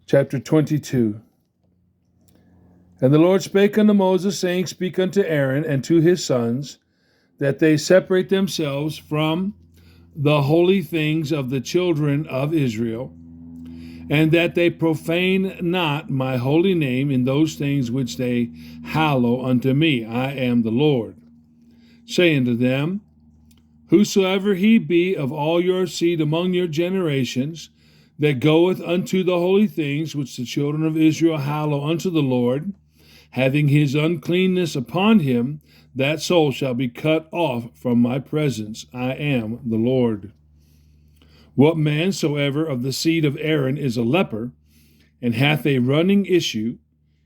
Chapter 22. And the Lord spake unto Moses, saying, Speak unto Aaron and to his sons, that they separate themselves from the holy things of the children of Israel, and that they profane not my holy name in those things which they hallow unto me. I am the Lord. Say unto them, Whosoever he be of all your seed among your generations, that goeth unto the holy things which the children of Israel hallow unto the Lord, having his uncleanness upon him, that soul shall be cut off from my presence. I am the Lord. What man soever of the seed of Aaron is a leper, and hath a running issue,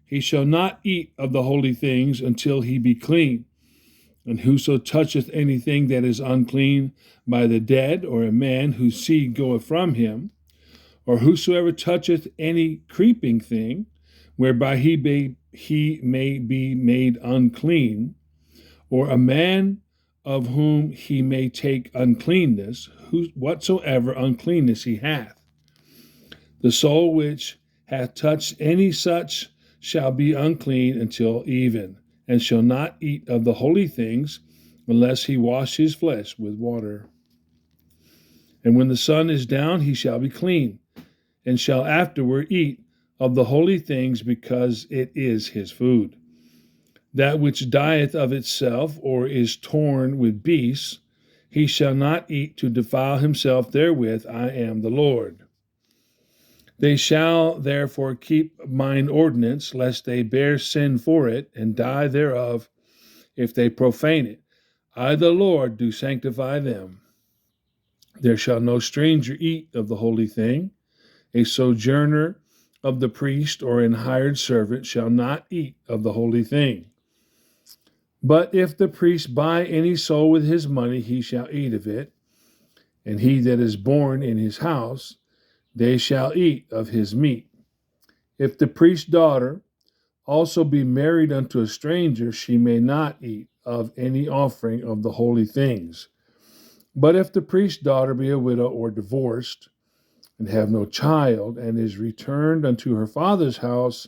he shall not eat of the holy things until he be clean. And whoso toucheth anything that is unclean by the dead, or a man whose seed goeth from him, or whosoever toucheth any creeping thing, whereby he may be made unclean, or a man of whom he may take uncleanness, whatsoever uncleanness he hath, the soul which hath touched any such shall be unclean until even, and shall not eat of the holy things, unless he wash his flesh with water. And when the sun is down, he shall be clean, and shall afterward eat of the holy things, because it is his food. That which dieth of itself, or is torn with beasts, he shall not eat to defile himself therewith. I am the Lord. They shall therefore keep mine ordinance, lest they bear sin for it, and die thereof, if they profane it. I, the Lord, do sanctify them. There shall no stranger eat of the holy thing. A sojourner of the priest, or an hired servant, shall not eat of the holy thing. But if the priest buy any soul with his money, he shall eat of it. And he that is born in his house, they shall eat of his meat. If the priest's daughter also be married unto a stranger, she may not eat of any offering of the holy things. But if the priest's daughter be a widow or divorced, and have no child, and is returned unto her father's house,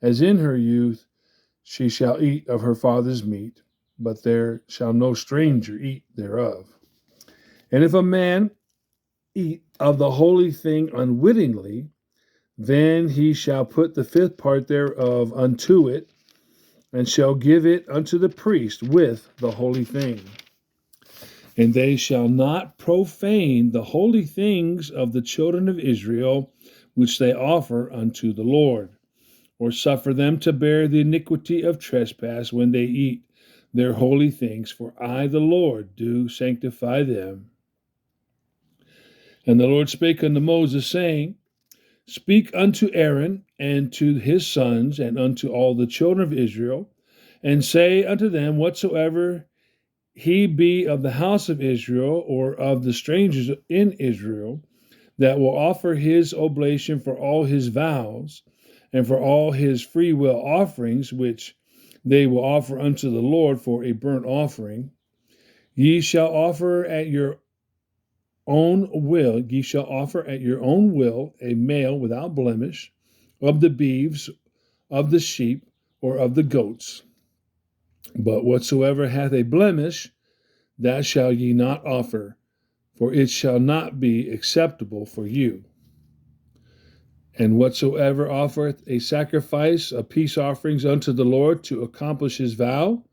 as in her youth, she shall eat of her father's meat, but there shall no stranger eat thereof. And if a man eat of the holy thing unwittingly, then he shall put the fifth part thereof unto it, and shall give it unto the priest with the holy thing. And they shall not profane the holy things of the children of Israel, which they offer unto the Lord, or suffer them to bear the iniquity of trespass when they eat their holy things, for I, the Lord, do sanctify them. And the Lord spake unto Moses, saying, Speak unto Aaron and to his sons and unto all the children of Israel, and say unto them, Whatsoever he be of the house of Israel, or of the strangers in Israel, that will offer his oblation for all his vows, and for all his freewill offerings, which they will offer unto the Lord for a burnt offering, ye shall offer at your own will. Ye shall offer at your own will a male without blemish, of the beeves, of the sheep, or of the goats. But whatsoever hath a blemish, that shall ye not offer, for it shall not be acceptable for you. And whatsoever offereth a sacrifice of peace offerings unto the Lord to accomplish his vow,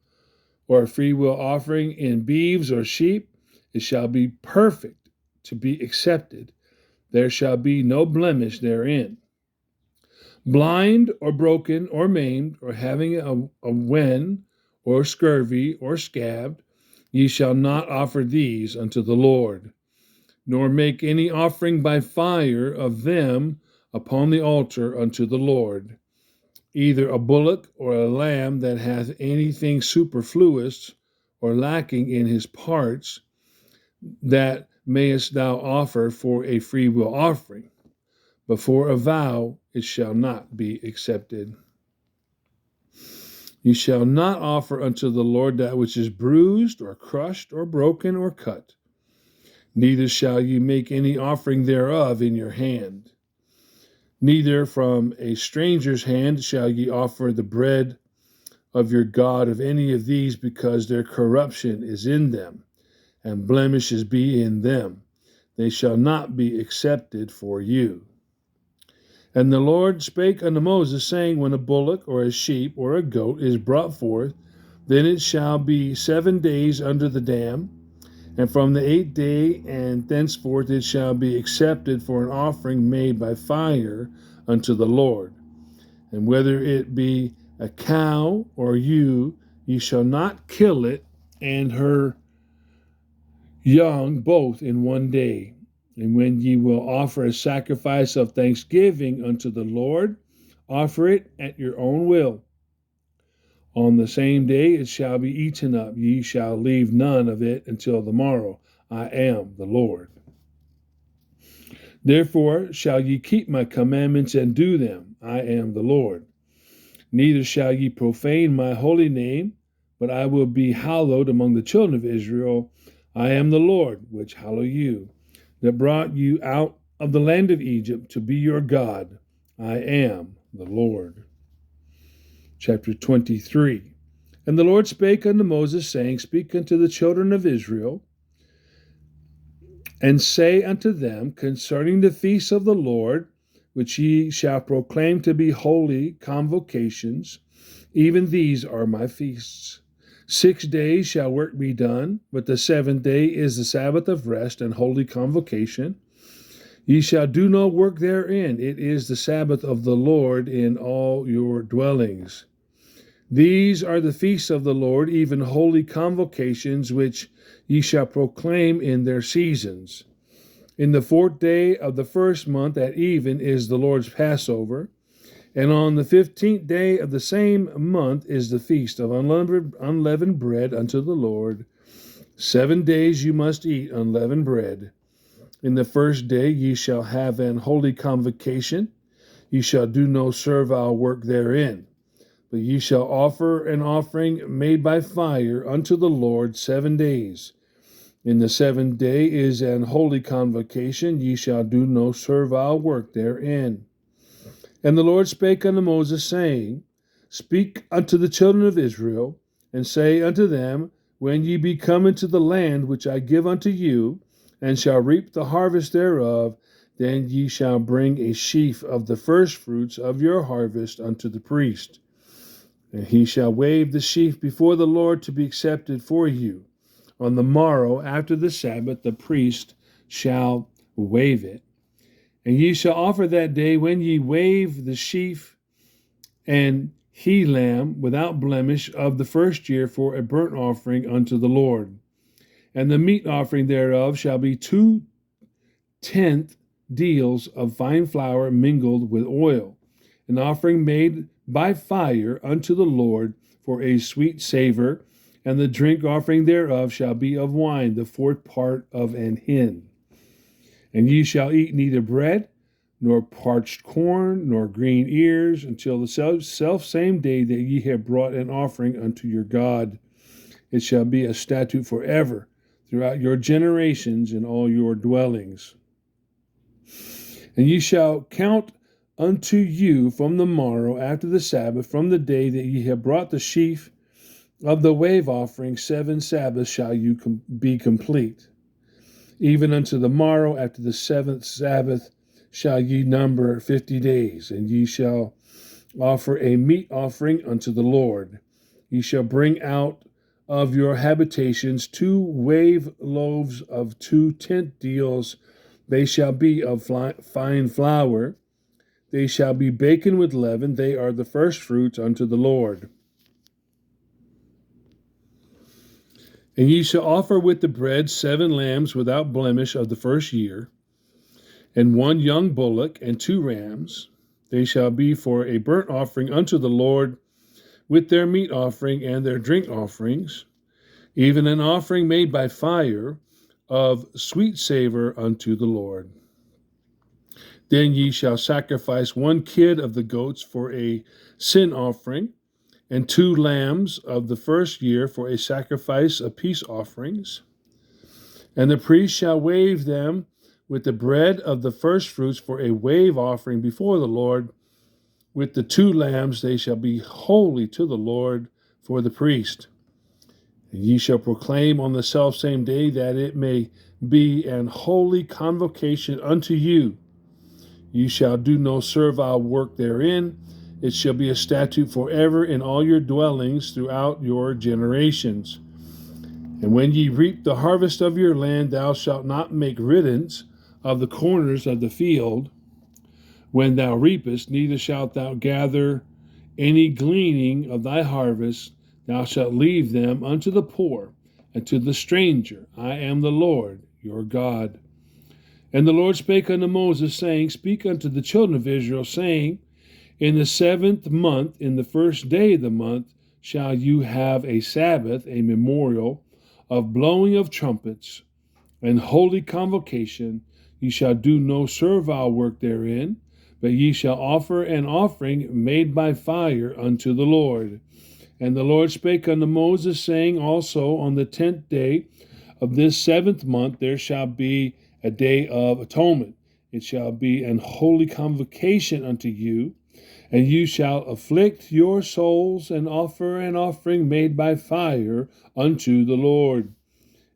or a freewill offering in beeves or sheep, it shall be perfect to be accepted. There shall be no blemish therein. Blind or broken or maimed, or having a wen, or scurvy, or scabbed, ye shall not offer these unto the Lord, nor make any offering by fire of them upon the altar unto the Lord, either a bullock or a lamb that hath anything superfluous or lacking in his parts, that mayest thou offer for a freewill offering. But for a vow it shall not be accepted. You shall not offer unto the Lord that which is bruised, or crushed, or broken, or cut. Neither shall ye make any offering thereof in your hand. Neither from a stranger's hand shall ye offer the bread of your God of any of these, because their corruption is in them, and blemishes be in them. They shall not be accepted for you. And the Lord spake unto Moses, saying, when a bullock or a sheep or a goat is brought forth, then it shall be 7 days under the dam, and from the 8th day and thenceforth it shall be accepted for an offering made by fire unto the Lord. And whether it be a cow or ewe, ye shall not kill it and her young both in one day. And when ye will offer a sacrifice of thanksgiving unto the Lord, offer it at your own will. On the same day it shall be eaten up. Ye shall leave none of it until the morrow. I am the Lord. Therefore shall ye keep my commandments and do them. I am the Lord. Neither shall ye profane my holy name, but I will be hallowed among the children of Israel. I am the Lord, which hallow you, that brought you out of the land of Egypt to be your God. I am the Lord. Chapter 23. And the Lord spake unto Moses, saying, speak unto the children of Israel, and say unto them concerning the feasts of the Lord, which ye shall proclaim to be holy convocations, even these are my feasts. 6 days shall work be done, but the 7th day is the Sabbath of rest and holy convocation. Ye shall do no work therein. It is the Sabbath of the Lord in all your dwellings. These are the feasts of the Lord, even holy convocations, which ye shall proclaim in their seasons. In the 4th day of the 1st month at even is the Lord's Passover, and on the 15th day of the same month is the feast of unleavened bread unto the Lord. 7 days you must eat unleavened bread. In the 1st day ye shall have an holy convocation. Ye shall do no servile work therein, but ye shall offer an offering made by fire unto the Lord 7 days. In the 7th day is an holy convocation. Ye shall do no servile work therein. And the Lord spake unto Moses, saying, speak unto the children of Israel, and say unto them, when ye be come into the land which I give unto you, and shall reap the harvest thereof, then ye shall bring a sheaf of the firstfruits of your harvest unto the priest. And he shall wave the sheaf before the Lord to be accepted for you. On the morrow after the Sabbath the priest shall wave it. And ye shall offer that day, when ye wave the sheaf, and he lamb without blemish of the 1st year for a burnt offering unto the Lord. And the meat offering thereof shall be 2/10 deals of fine flour mingled with oil, an offering made by fire unto the Lord for a sweet savor. And the drink offering thereof shall be of wine, the 4th part of an hin. And ye shall eat neither bread, nor parched corn, nor green ears, until the self-same day that ye have brought an offering unto your God. It shall be a statute forever throughout your generations in all your dwellings. And ye shall count unto you from the morrow after the Sabbath, from the day that ye have brought the sheaf of the wave offering, 7 Sabbaths shall you be complete. Even unto the morrow after the 7th Sabbath shall ye number 50 days, and ye shall offer a meat offering unto the Lord. Ye shall bring out of your habitations 2 wave loaves of 2/10 deals. They shall be of fine flour. They shall be baken with leaven. They are the firstfruits unto the Lord. And ye shall offer with the bread 7 lambs without blemish of the 1st year, and 1 young bullock, and 2 rams. They shall be for a burnt offering unto the Lord, with their meat offering and their drink offerings, even an offering made by fire of sweet savor unto the Lord. Then ye shall sacrifice 1 kid of the goats for a sin offering, and 2 lambs of the 1st year for a sacrifice of peace offerings. And the priest shall wave them with the bread of the firstfruits for a wave offering before the Lord. With the 2 lambs they shall be holy to the Lord for the priest. And ye shall proclaim on the selfsame day that it may be an holy convocation unto you. Ye shall do no servile work therein. It shall be a statute forever in all your dwellings throughout your generations. And when ye reap the harvest of your land, thou shalt not make riddance of the corners of the field when thou reapest, neither shalt thou gather any gleaning of thy harvest. Thou shalt leave them unto the poor and to the stranger. I am the Lord your God. And the Lord spake unto Moses, saying, Speak unto the children of Israel, saying, In the 7th month, in the first day of the month, shall you have a Sabbath, a memorial of blowing of trumpets, and holy convocation. Ye shall do no servile work therein, but ye shall offer an offering made by fire unto the Lord. And the Lord spake unto Moses, saying, Also on the 10th day of this 7th month there shall be a day of atonement. It shall be an holy convocation unto you, and you shall afflict your souls and offer an offering made by fire unto the Lord.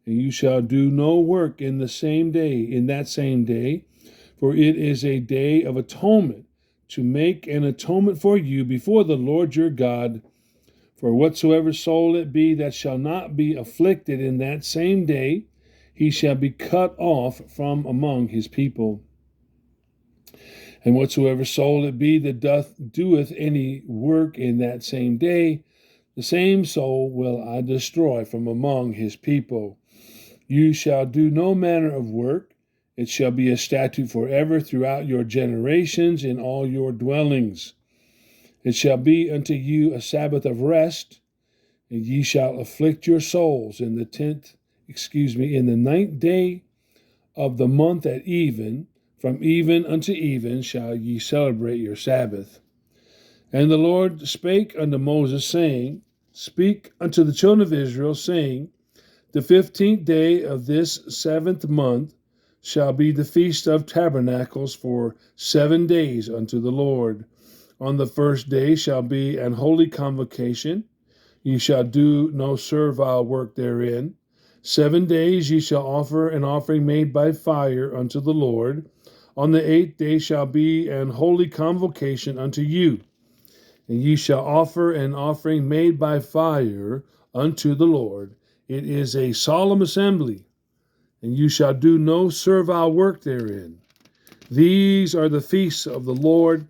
And you shall do no work in that same day, for it is a day of atonement, to make an atonement for you before the Lord your God. For whatsoever soul it be that shall not be afflicted in that same day, he shall be cut off from among his people. And whatsoever soul it be that doeth any work in that same day, the same soul will I destroy from among his people. You shall do no manner of work. It shall be a statute forever throughout your generations in all your dwellings. It shall be unto you a Sabbath of rest, and ye shall afflict your souls in the 9th day of the month at even. From even unto even shall ye celebrate your Sabbath. And the Lord spake unto Moses, saying, Speak unto the children of Israel, saying, The 15th day of this 7th month shall be the feast of tabernacles for 7 days unto the Lord. On the first day shall be an holy convocation. Ye shall do no servile work therein. 7 days ye shall offer an offering made by fire unto the Lord. On the 8th day shall be an holy convocation unto you. And ye shall offer an offering made by fire unto the Lord. It is a solemn assembly, and you shall do no servile work therein. These are the feasts of the Lord,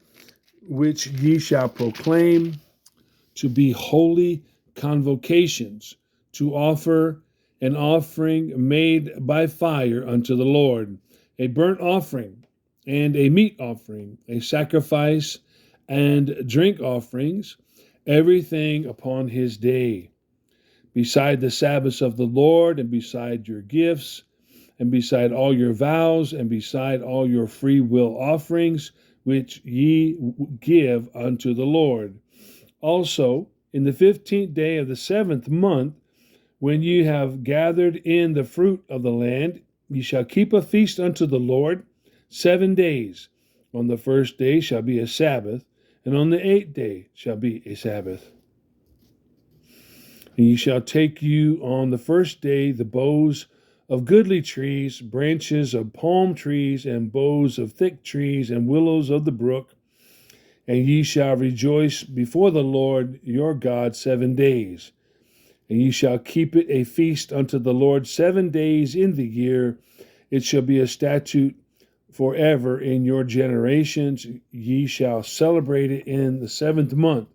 which ye shall proclaim to be holy convocations, to offer an offering made by fire unto the Lord, a burnt offering and a meat offering, a sacrifice and drink offerings, everything upon his day. Beside the Sabbaths of the Lord, and beside your gifts, and beside all your vows, and beside all your free will offerings, which ye give unto the Lord. Also, in the 15th day of the 7th month, when ye have gathered in the fruit of the land, ye shall keep a feast unto the Lord 7 days. On the first day shall be a Sabbath, and on the 8th day shall be a Sabbath. And ye shall take you on the first day the boughs of goodly trees, branches of palm trees, and boughs of thick trees, and willows of the brook, and ye shall rejoice before the Lord your God 7 days. And ye shall keep it a feast unto the Lord 7 days in the year. It shall be a statute forever in your generations. Ye shall celebrate it in the 7th month.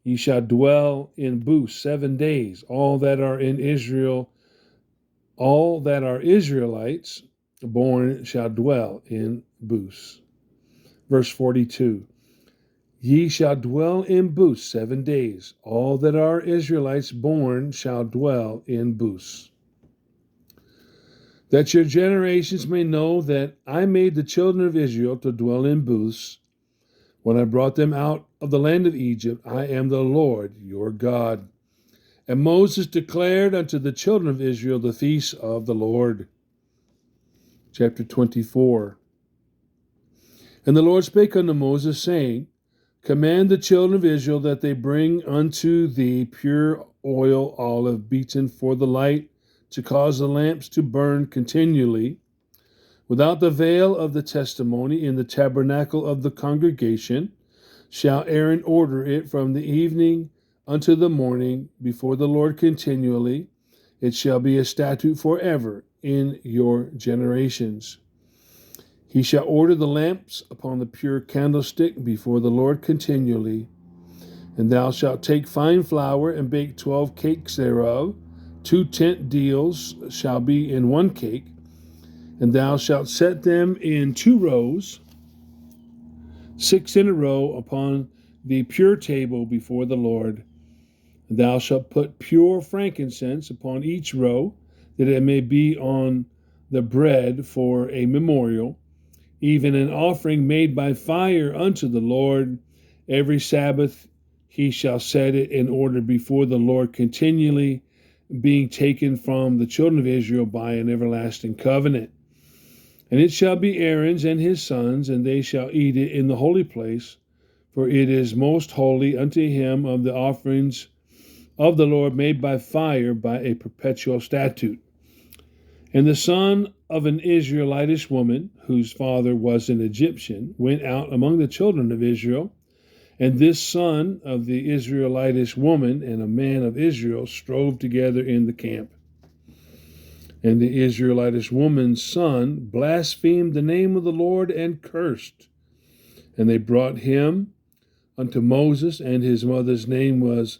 Ye shall dwell in booths 7 days. All that are Israelites born shall dwell in booths. Verse 42. Ye shall dwell in booths 7 days. All that are Israelites born shall dwell in booths. That your generations may know that I made the children of Israel to dwell in booths when I brought them out of the land of Egypt. I am the Lord your God. And Moses declared unto the children of Israel the feasts of the Lord. Chapter 24. And the Lord spake unto Moses, saying, Command the children of Israel that they bring unto thee pure oil olive beaten for the light, to cause the lamps to burn continually, without the veil of the testimony in the tabernacle of the congregation. Shall Aaron order it from the evening unto the morning before the Lord continually. It shall be a statute forever in your generations. He shall order the lamps upon the pure candlestick before the Lord continually. And thou shalt take fine flour and bake 12 cakes thereof. 2 tent deals shall be in 1 cake. And thou shalt set them in 2 rows, 6 in a row, upon the pure table before the Lord. And thou shalt put pure frankincense upon each row, that it may be on the bread for a memorial, even an offering made by fire unto the Lord. Every Sabbath he shall set it in order before the Lord continually, being taken from the children of Israel by an everlasting covenant. And it shall be Aaron's and his sons, and they shall eat it in the holy place, for it is most holy unto him of the offerings of the Lord made by fire by a perpetual statute. And the son of an Israelitish woman, whose father was an Egyptian, went out among the children of Israel. And this son of the Israelitish woman and a man of Israel strove together in the camp. And the Israelitish woman's son blasphemed the name of the Lord and cursed. And they brought him unto Moses, and his mother's name was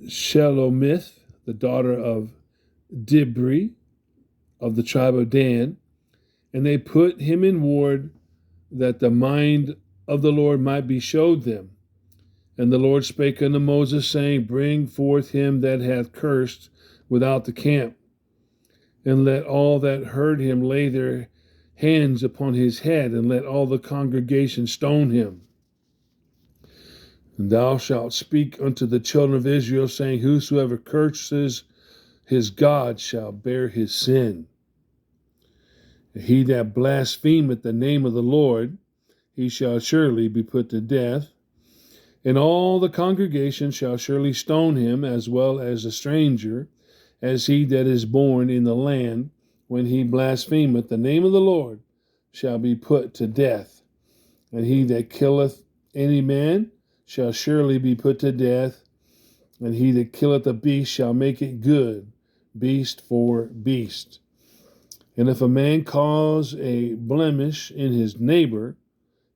Shelomith, the daughter of Dibri, of the tribe of Dan. And they put him in ward, that the mind of the Lord might be showed them. And the Lord spake unto Moses, saying, Bring forth him that hath cursed without the camp, and let all that heard him lay their hands upon his head, and let all the congregation stone him. And thou shalt speak unto the children of Israel, saying, Whosoever curses his God shall bear his sin. He that blasphemeth the name of the Lord, he shall surely be put to death. And all the congregation shall surely stone him, as well as a stranger, as he that is born in the land, when he blasphemeth the name of the Lord, shall be put to death. And he that killeth any man shall surely be put to death. And he that killeth a beast shall make it good, beast for beast. And if a man cause a blemish in his neighbor,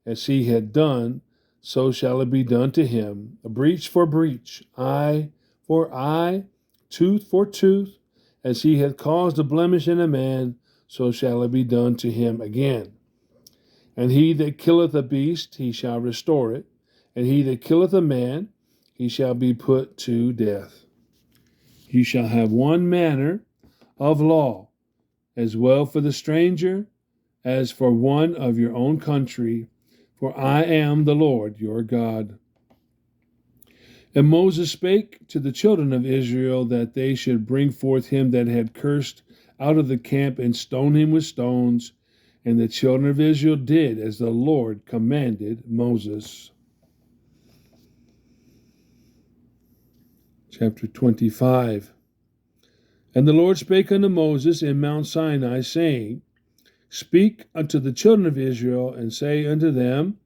as he had done, so shall it be done to him. A breach for breach, eye for eye, tooth for tooth. As he hath caused a blemish in a man, so shall it be done to him again. And he that killeth a beast, he shall restore it. And he that killeth a man, he shall be put to death. He shall have one manner of law, as well for the stranger as for one of your own country, for I am the Lord your God. And Moses spake to the children of Israel, that they should bring forth him that had cursed out of the camp, and stone him with stones. And the children of Israel did as the Lord commanded Moses. Chapter 25. And the Lord spake unto Moses in Mount Sinai, saying, Speak unto the children of Israel, and say unto them,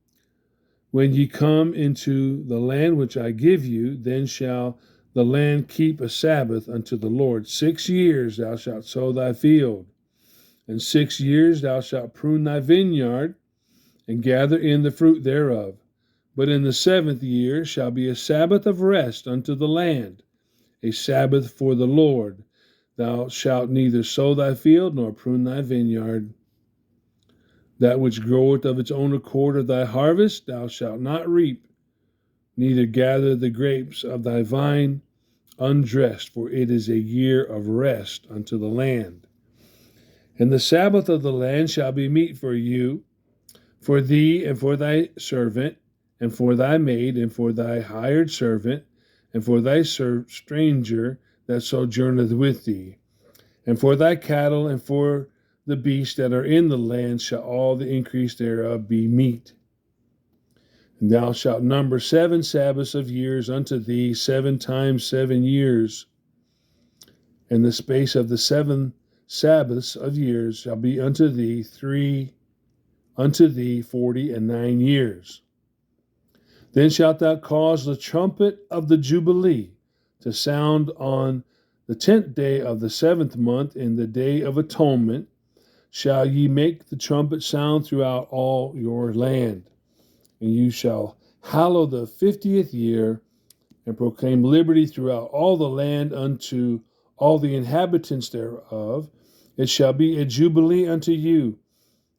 When ye come into the land which I give you, then shall the land keep a Sabbath unto the Lord. 6 years thou shalt sow thy field, and 6 years thou shalt prune thy vineyard, and gather in the fruit thereof. But in the 7th year shall be a Sabbath of rest unto the land, a Sabbath for the Lord. Thou shalt neither sow thy field, nor prune thy vineyard. That which groweth of its own accord of thy harvest thou shalt not reap, neither gather the grapes of thy vine undressed, for it is a year of rest unto the land. And the Sabbath of the land shall be meat for you, for thee and for thy servant, and for thy maid, and for thy hired servant, and for thy stranger that sojourneth with thee, and for thy cattle, and for the beasts that are in the land shall all the increase thereof be meat. And thou shalt number 7 Sabbaths of years unto thee, 7 times 7 years. And the space of the 7 Sabbaths of years shall be unto thee 40 and 9 years. Then shalt thou cause the trumpet of the Jubilee to sound on the 10th day of the 7th month, in the day of atonement shall ye make the trumpet sound throughout all your land. And you shall hallow the 50th year, and proclaim liberty throughout all the land unto all the inhabitants thereof. It shall be a jubilee unto you,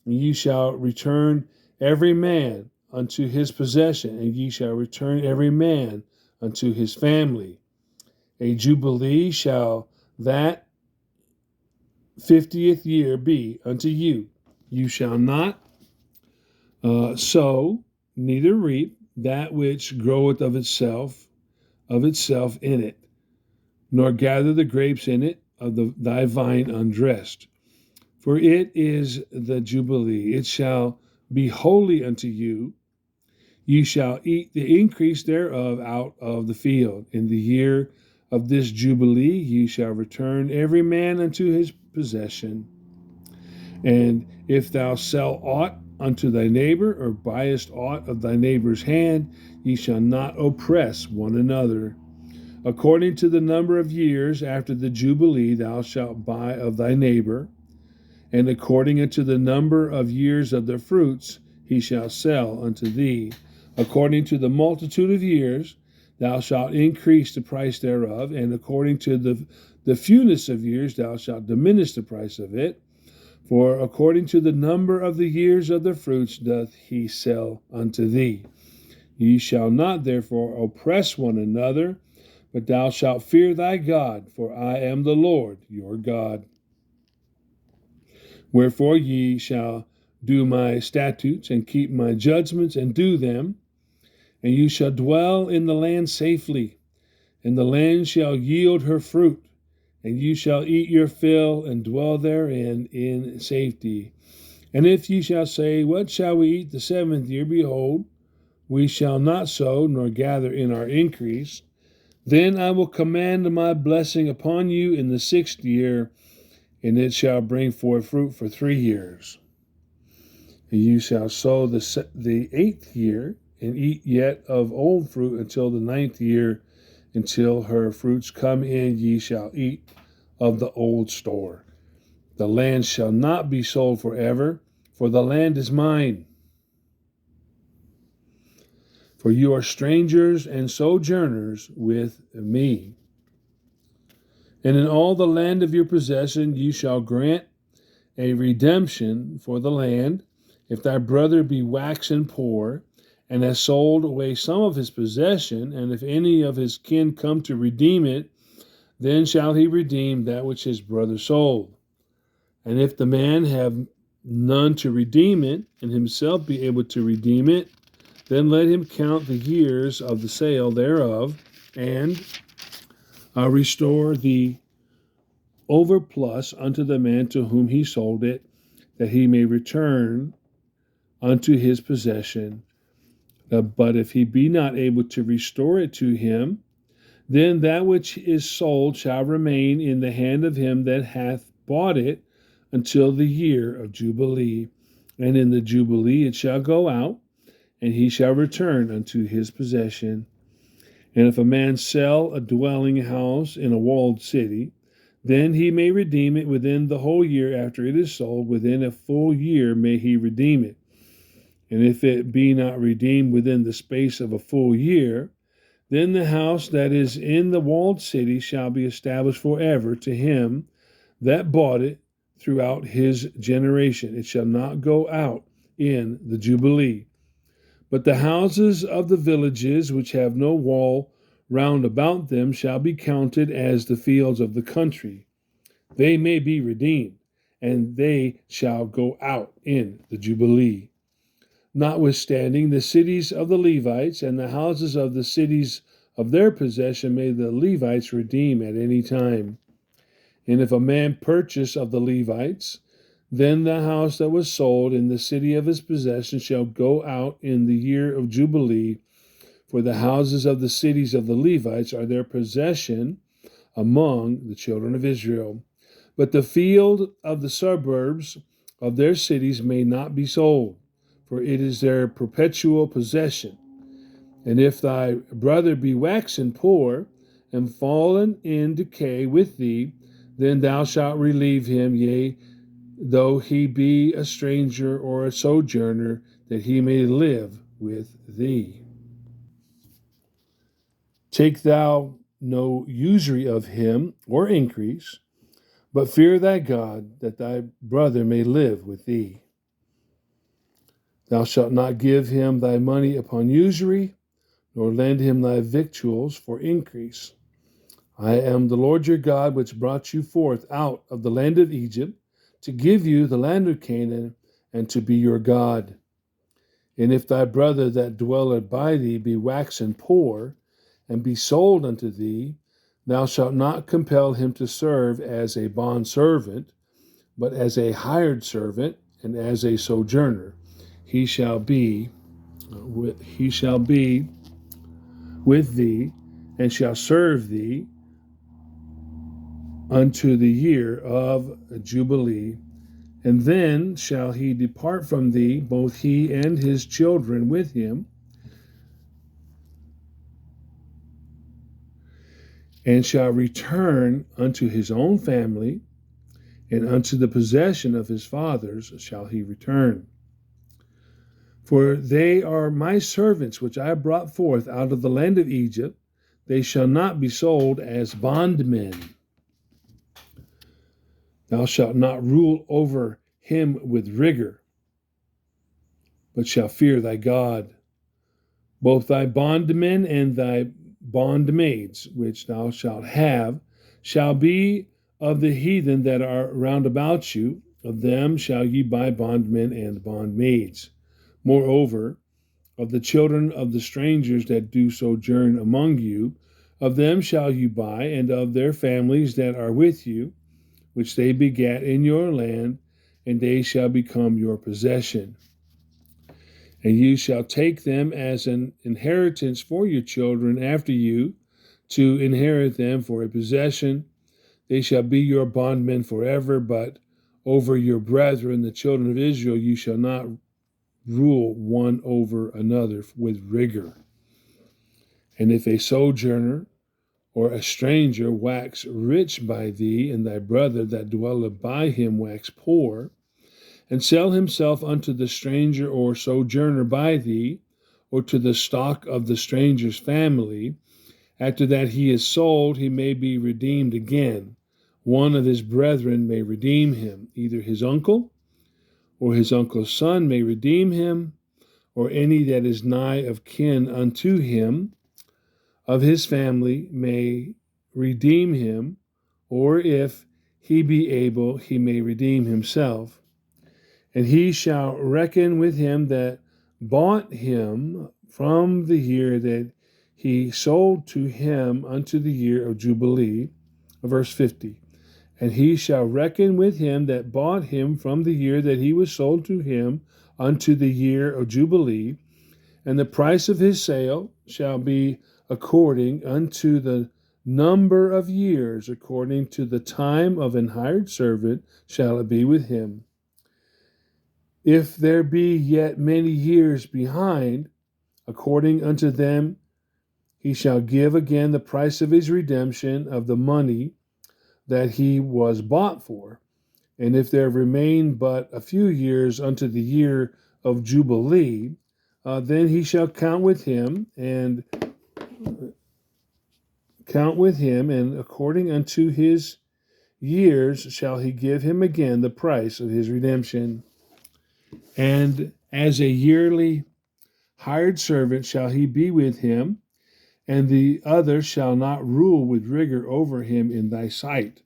and ye shall return every man unto his possession, and ye shall return every man unto his family. A jubilee shall that 50th year be unto you. You shall not sow, neither reap that which groweth of itself in it, nor gather the grapes in it of thy vine undressed. For it is the Jubilee. It shall be holy unto you. You shall eat the increase thereof out of the field. In the year of this Jubilee ye shall return every man unto his possession. And if thou sell aught unto thy neighbor, or buyest aught of thy neighbor's hand, ye shall not oppress one another. According to the number of years after the Jubilee thou shalt buy of thy neighbor, and according unto the number of years of the fruits he shall sell unto thee. According to the multitude of years thou shalt increase the price thereof, and according to the fewness of years thou shalt diminish the price of it. For according to the number of the years of the fruits doth he sell unto thee. Ye shall not therefore oppress one another, but thou shalt fear thy God, for I am the Lord your God. Wherefore ye shall do my statutes, and keep my judgments, and do them, and you shall dwell in the land safely, and the land shall yield her fruit, and you shall eat your fill, and dwell therein in safety. And if ye shall say, What shall we eat the 7th year? Behold, we shall not sow, nor gather in our increase. Then I will command my blessing upon you in the 6th year, and it shall bring forth fruit for 3 years. And you shall sow the 8th year, and eat yet of old fruit until the 9th year, until her fruits come in, ye shall eat of the old store. The land shall not be sold forever, for the land is mine. For you are strangers and sojourners with me. And in all the land of your possession you shall grant a redemption for the land. If thy brother be waxen poor, and has sold away some of his possession, and if any of his kin come to redeem it, then shall he redeem that which his brother sold. And if the man have none to redeem it, and himself be able to redeem it, then let him count the years of the sale thereof, and restore the overplus unto the man to whom he sold it, that he may return unto his possession. But if he be not able to restore it to him, then that which is sold shall remain in the hand of him that hath bought it until the year of Jubilee. And in the Jubilee it shall go out, and he shall return unto his possession. And if a man sell a dwelling house in a walled city, then he may redeem it within the whole year after it is sold. Within a full year may he redeem it. And if it be not redeemed within the space of a full year, then the house that is in the walled city shall be established forever to him that bought it throughout his generation. It shall not go out in the Jubilee. But the houses of the villages which have no wall round about them shall be counted as the fields of the country. They may be redeemed, and they shall go out in the Jubilee. Notwithstanding, the cities of the Levites and the houses of the cities of their possession may the Levites redeem at any time. And if a man purchase of the Levites, Then the house that was sold in the city of his possession shall go out in the year of Jubilee, for the houses of the cities of the Levites are their possession among the children of Israel. But the field of the suburbs of their cities may not be sold, for it is their perpetual possession. And if thy brother be waxen poor, and fallen in decay with thee, then thou shalt relieve him, yea, though he be a stranger or a sojourner, that he may live with thee. Take thou no usury of him or increase, but fear thy God, that thy brother may live with thee. Thou shalt not give him thy money upon usury, nor lend him thy victuals for increase. I am the Lord your God, which brought you forth out of the land of Egypt, to give you the land of Canaan, and to be your God. And if thy brother that dwelleth by thee be waxen poor, and be sold unto thee, thou shalt not compel him to serve as a bondservant, but as a hired servant, and as a sojourner. He shall be with thee, and shall serve thee unto the year of Jubilee. And then shall he depart from thee, both he and his children with him, and shall return unto his own family, and unto the possession of his fathers shall he return. For they are my servants, which I brought forth out of the land of Egypt. They shall not be sold as bondmen. Thou shalt not rule over him with rigor, but shall fear thy God. Both thy bondmen and thy bondmaids, which thou shalt have, shall be of the heathen that are round about you. Of them shall ye buy bondmen and bondmaids. Moreover, of the children of the strangers that do sojourn among you, of them shall you buy, and of their families that are with you, which they begat in your land, and they shall become your possession. And you shall take them as an inheritance for your children after you, to inherit them for a possession. They shall be your bondmen forever, but over your brethren, the children of Israel, you shall not rule one over another with rigor. And if a sojourner or a stranger wax rich by thee, and thy brother that dwelleth by him wax poor, and sell himself unto the stranger or sojourner by thee, or to the stock of the stranger's family, after that he is sold, he may be redeemed again. One of his brethren may redeem him, either his uncle, or his uncle's son may redeem him, or any that is nigh of kin unto him, of his family may redeem him, or if he be able, he may redeem himself. And he shall reckon with him that bought him from the year that he sold to him unto the year of Jubilee. Verse 50. And he shall reckon with him that bought him from the year that he was sold to him unto the year of Jubilee, and the price of his sale shall be according unto the number of years, according to the time of an hired servant shall it be with him. If there be yet many years behind, according unto them he shall give again the price of his redemption of the money that he was bought for. And if there remain but a few years unto the year of Jubilee, then he shall count with him, and according unto his years shall he give him again the price of his redemption. And as a yearly hired servant shall he be with him, and the other shall not rule with rigor over him in thy sight.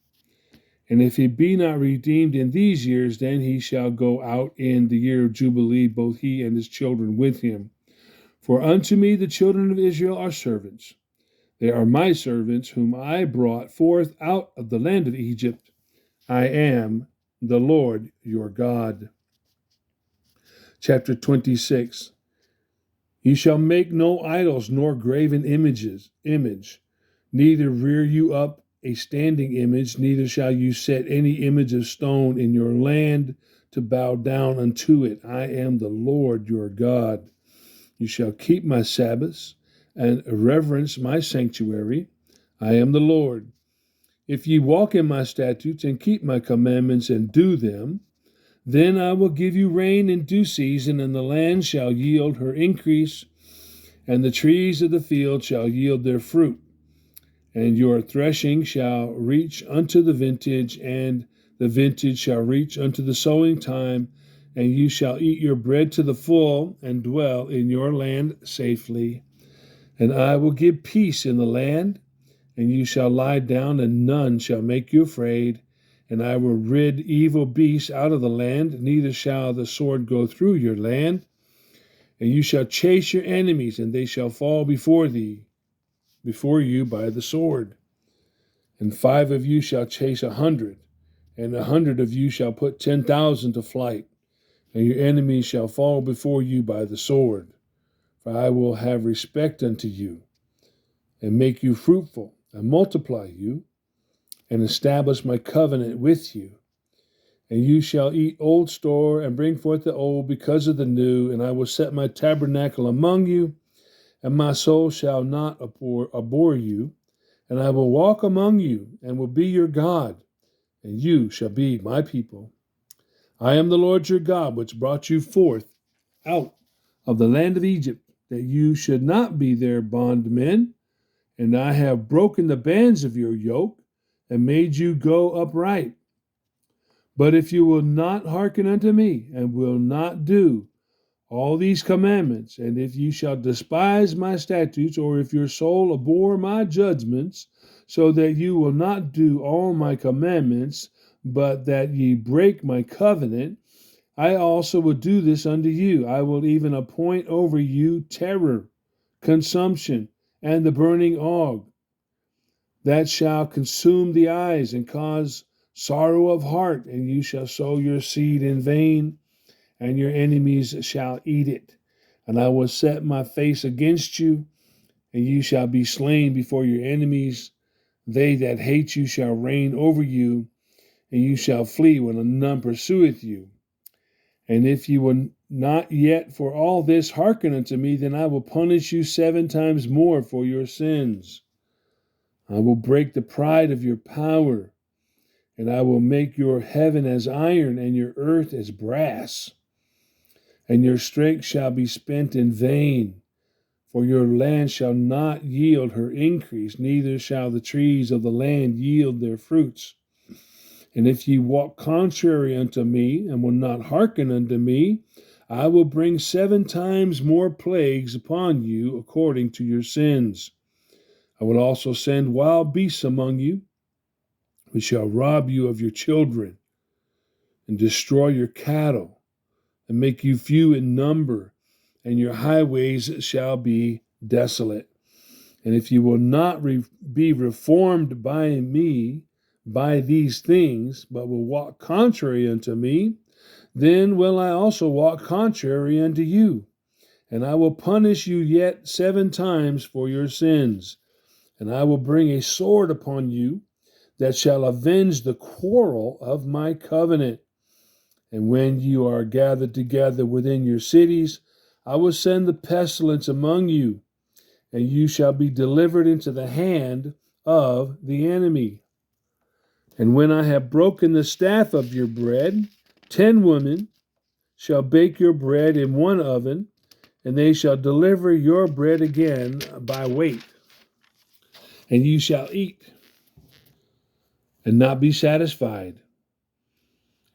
And if he be not redeemed in these years, then he shall go out in the year of Jubilee, both he and his children with him. For unto me the children of Israel are servants. They are my servants, whom I brought forth out of the land of Egypt. I am the Lord your God. Chapter 26. You shall make no idols nor graven image, neither rear you up a standing image, neither shall you set any image of stone in your land to bow down unto it. I am the Lord your God. You shall keep my Sabbaths and reverence my sanctuary. I am the Lord. If ye walk in my statutes and keep my commandments and do them, then I will give you rain in due season, and the land shall yield her increase, and the trees of the field shall yield their fruit. And your threshing shall reach unto the vintage, and the vintage shall reach unto the sowing time, and you shall eat your bread to the full, and dwell in your land safely. And I will give peace in the land, and you shall lie down, and none shall make you afraid. And I will rid evil beasts out of the land, neither shall the sword go through your land. And you shall chase your enemies, and they shall fall before you by the sword. And 5 of you shall chase 100, and 100 of you shall put 10,000 to flight, and your enemies shall fall before you by the sword. For I will have respect unto you, and make you fruitful, and multiply you, and establish my covenant with you. And you shall eat old store, and bring forth the old because of the new, and I will set my tabernacle among you, and my soul shall not abhor you, and I will walk among you, and will be your God, and you shall be my people. I am the Lord your God, which brought you forth out of the land of Egypt, that you should not be their bondmen, and I have broken the bands of your yoke, and made you go upright. But if you will not hearken unto me, and will not do all these commandments, and if you shall despise my statutes, or if your soul abhor my judgments, so that you will not do all my commandments, but that ye break my covenant, I also will do this unto you. I will even appoint over you terror, consumption, and the burning ague, that shall consume the eyes and cause sorrow of heart, and you shall sow your seed in vain, and your enemies shall eat it. And I will set my face against you, and you shall be slain before your enemies. They that hate you shall reign over you, and you shall flee when none pursueth you. And if you will not yet for all this hearken unto me, then I will punish you 7 times more for your sins. I will break the pride of your power, and I will make your heaven as iron, and your earth as brass. And your strength shall be spent in vain, for your land shall not yield her increase, neither shall the trees of the land yield their fruits. And if ye walk contrary unto me, and will not hearken unto me, I will bring 7 times more plagues upon you according to your sins. I will also send wild beasts among you, which shall rob you of your children, and destroy your cattle, and make you few in number, and your highways shall be desolate. And if you will not be reformed by me by these things, but will walk contrary unto me, then will I also walk contrary unto you, and I will punish you yet 7 times for your sins. And I will bring a sword upon you that shall avenge the quarrel of my covenant. And when you are gathered together within your cities, I will send the pestilence among you, and you shall be delivered into the hand of the enemy. And when I have broken the staff of your bread, 10 women shall bake your bread in one oven, and they shall deliver your bread again by weight. And you shall eat and not be satisfied.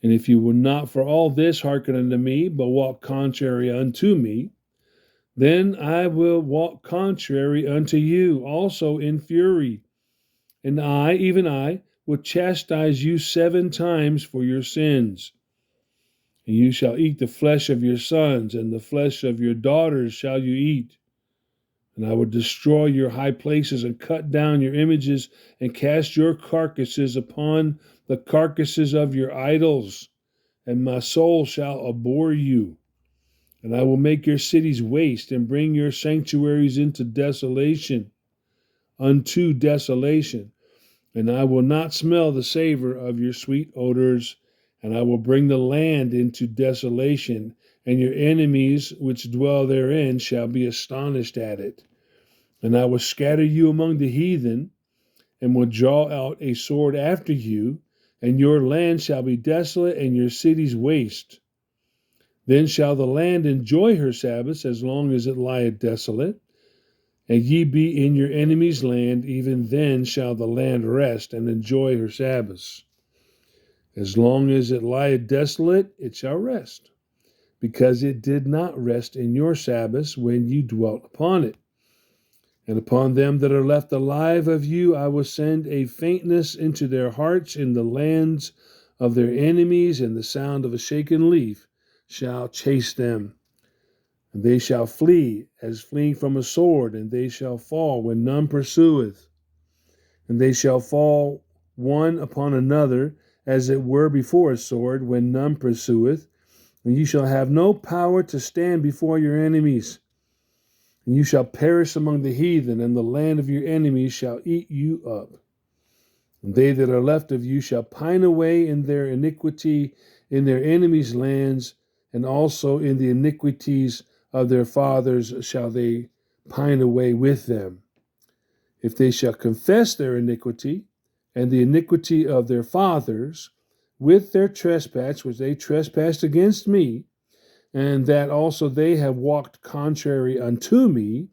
And if you will not for all this hearken unto me, but walk contrary unto me, then I will walk contrary unto you also in fury. And I, even I, will chastise you 7 times for your sins. And you shall eat the flesh of your sons, and the flesh of your daughters shall you eat. And I will destroy your high places and cut down your images and cast your carcasses upon the carcasses of your idols. And my soul shall abhor you. And I will make your cities waste and bring your sanctuaries into desolation, unto desolation. And I will not smell the savor of your sweet odors. And I will bring the land into desolation, and your enemies which dwell therein shall be astonished at it. And I will scatter you among the heathen, and will draw out a sword after you, and your land shall be desolate, and your cities waste. Then shall the land enjoy her Sabbaths as long as it lieth desolate, and ye be in your enemy's land, even then shall the land rest and enjoy her Sabbaths. As long as it lieth desolate, it shall rest, because it did not rest in your Sabbaths when you dwelt upon it. And upon them that are left alive of you I will send a faintness into their hearts in the lands of their enemies, and the sound of a shaken leaf shall chase them. And they shall flee as fleeing from a sword, and they shall fall when none pursueth. And they shall fall one upon another, as it were before a sword, when none pursueth. And you shall have no power to stand before your enemies. And you shall perish among the heathen, and the land of your enemies shall eat you up. And they that are left of you shall pine away in their iniquity in their enemies' lands, and also in the iniquities of their fathers shall they pine away with them. If they shall confess their iniquity and the iniquity of their fathers with their trespass, which they trespassed against me, and that also they have walked contrary unto me,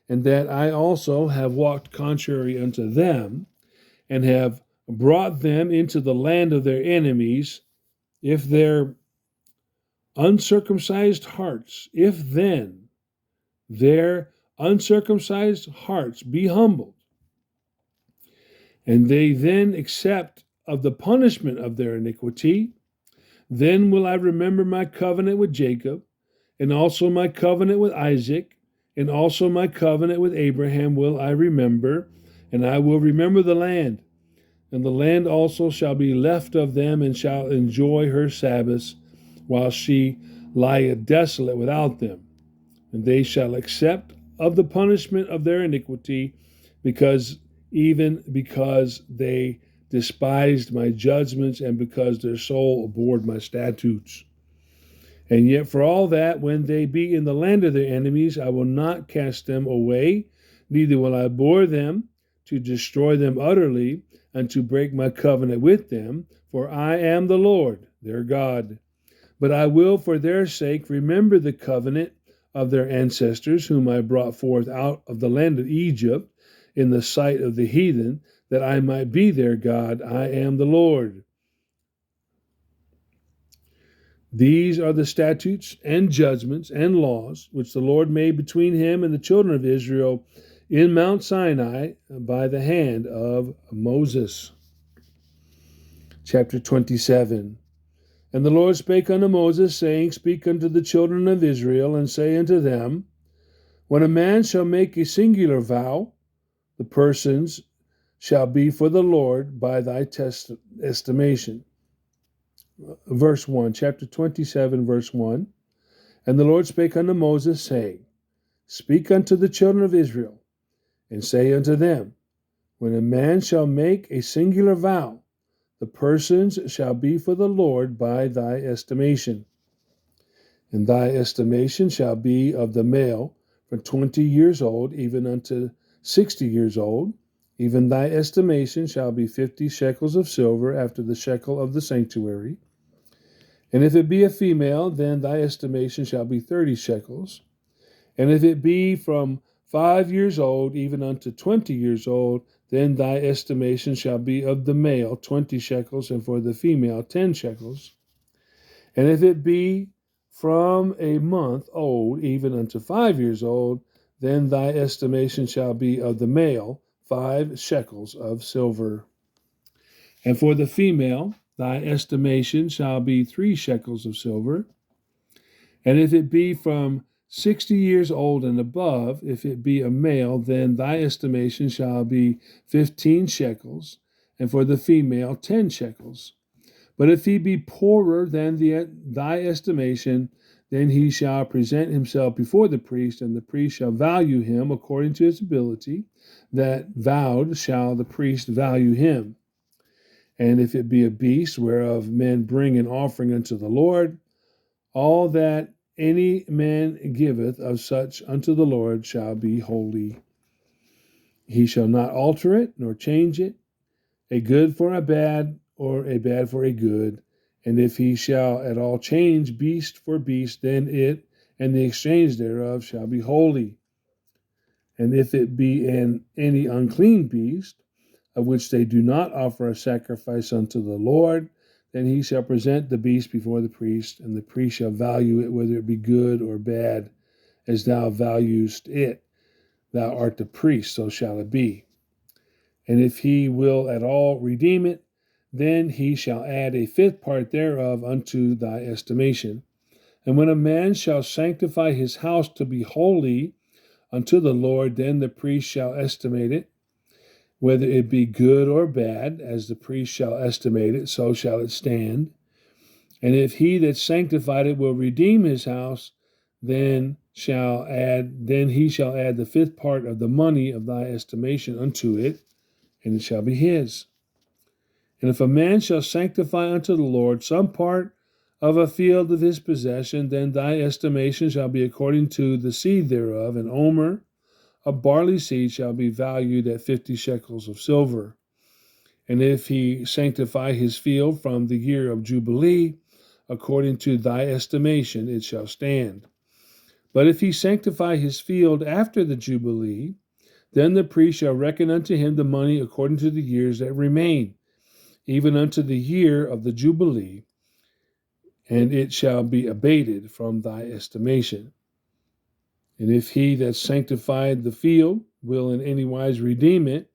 and that I also have walked contrary unto them, and have brought them into the land of their enemies, if their uncircumcised hearts, if then their uncircumcised hearts be humbled, and they then accept of the punishment of their iniquity, then will I remember my covenant with Jacob, and also my covenant with Isaac, and also my covenant with Abraham will I remember, and I will remember the land. And the land also shall be left of them, and shall enjoy her Sabbaths, while she lieth desolate without them. And they shall accept of the punishment of their iniquity, because they despised my judgments, and because their soul abhorred my statutes. And yet for all that, when they be in the land of their enemies, I will not cast them away, neither will I abhor them, to destroy them utterly, and to break my covenant with them, for I am the Lord, their God. But I will for their sake remember the covenant of their ancestors, whom I brought forth out of the land of Egypt, in the sight of the heathen, that I might be their God. I am the Lord. These are the statutes and judgments and laws which the Lord made between him and the children of Israel in Mount Sinai by the hand of Moses. Chapter 27. And the Lord spake unto Moses, saying, Speak unto the children of Israel, and say unto them, When a man shall make a singular vow, the persons shall be for the Lord by thy estimation. Verse 1, chapter 27, verse 1. And the Lord spake unto Moses, saying, Speak unto the children of Israel, and say unto them, When a man shall make a singular vow, the persons shall be for the Lord by thy estimation. And thy estimation shall be of the male from 20 years old even unto 60 years old. Even thy estimation shall be 50 shekels of silver after the shekel of the sanctuary. And if it be a female, then thy estimation shall be 30 shekels. And if it be from 5 years old even unto 20 years old, then thy estimation shall be of the male 20 shekels, and for the female 10 shekels. And if it be from a month old even unto 5 years old, then thy estimation shall be of the male 5 shekels of silver. And for the female, thy estimation shall be 3 shekels of silver. And if it be from 60 years old and above, if it be a male, then thy estimation shall be 15 shekels, and for the female 10 shekels. But if he be poorer than thy estimation, then he shall present himself before the priest, and the priest shall value him according to his ability. That vowed shall the priest value him. And if it be a beast whereof men bring an offering unto the Lord, all that any man giveth of such unto the Lord shall be holy. He shall not alter it, nor change it, a good for a bad, or a bad for a good. And if he shall at all change beast for beast, then it and the exchange thereof shall be holy. And if it be any unclean beast, of which they do not offer a sacrifice unto the Lord, then he shall present the beast before the priest, and the priest shall value it, whether it be good or bad, as thou valuest it. Thou art the priest, so shall it be. And if he will at all redeem it, then he shall add a fifth part thereof unto thy estimation. And when a man shall sanctify his house to be holy unto the Lord, then the priest shall estimate it, whether it be good or bad, as the priest shall estimate it, so shall it stand. And if he that sanctified it will redeem his house, then he shall add the fifth part of the money of thy estimation unto it, and it shall be his. And if a man shall sanctify unto the Lord some part of a field of his possession, then thy estimation shall be according to the seed thereof. An omer of barley seed shall be valued at 50 shekels of silver. And if he sanctify his field from the year of Jubilee, according to thy estimation, it shall stand. But if he sanctify his field after the Jubilee, then the priest shall reckon unto him the money according to the years that remain, even unto the year of the Jubilee, and it shall be abated from thy estimation. And if he that sanctified the field will in any wise redeem it,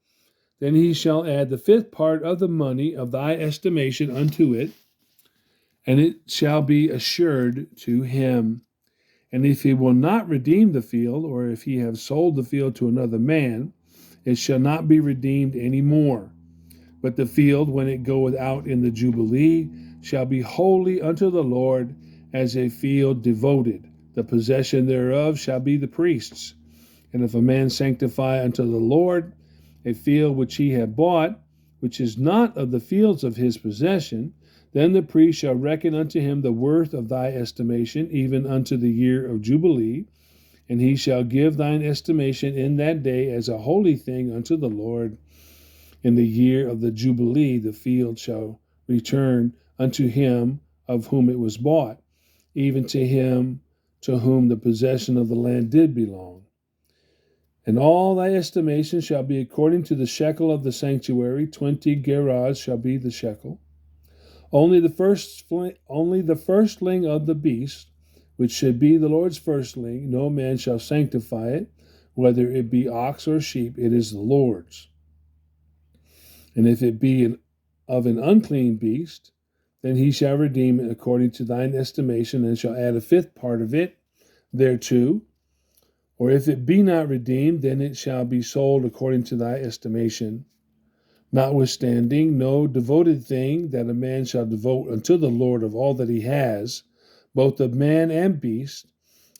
then he shall add the fifth part of the money of thy estimation unto it, and it shall be assured to him. And if he will not redeem the field, or if he have sold the field to another man, it shall not be redeemed any more. But the field, when it goeth out in the Jubilee, shall be holy unto the Lord, as a field devoted. The possession thereof shall be the priest's. And if a man sanctify unto the Lord a field which he hath bought, which is not of the fields of his possession, then the priest shall reckon unto him the worth of thy estimation, even unto the year of Jubilee, and he shall give thine estimation in that day as a holy thing unto the Lord. In the year of the Jubilee the field shall return unto him of whom it was bought, even to him to whom the possession of the land did belong. And all thy estimation shall be according to the shekel of the sanctuary. 20 gerahs shall be the shekel. Only the firstling of the beast, which should be the Lord's firstling, no man shall sanctify it, whether it be ox or sheep, it is the Lord's. And if it be of an unclean beast, then he shall redeem it according to thine estimation, and shall add a fifth part of it thereto. Or if it be not redeemed, then it shall be sold according to thy estimation. Notwithstanding, no devoted thing that a man shall devote unto the Lord of all that he has, both of man and beast,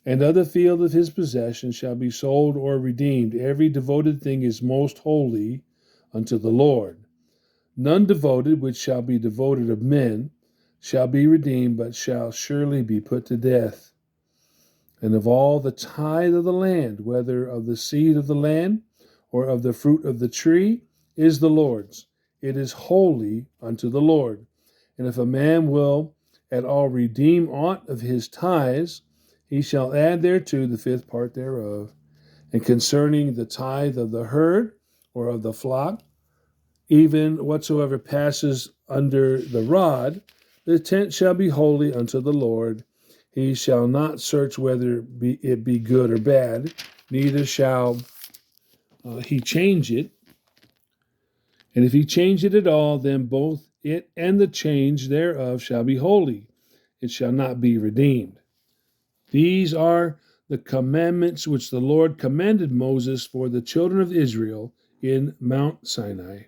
and of the field of his possession, shall be sold or redeemed. Every devoted thing is most holy unto the Lord. None devoted which shall be devoted of men shall be redeemed, but shall surely be put to death. And of all the tithe of the land, whether of the seed of the land or of the fruit of the tree, is the Lord's. It is holy unto the Lord. And if a man will at all redeem aught of his tithes, he shall add thereto the fifth part thereof. And concerning the tithe of the herd or of the flock, even whatsoever passes under the rod, the tent shall be holy unto the Lord. He shall not search whether it be good or bad, neither shall he change it. And if he change it at all, then both it and the change thereof shall be holy. It shall not be redeemed. These are the commandments which the Lord commanded Moses for the children of Israel in Mount Sinai.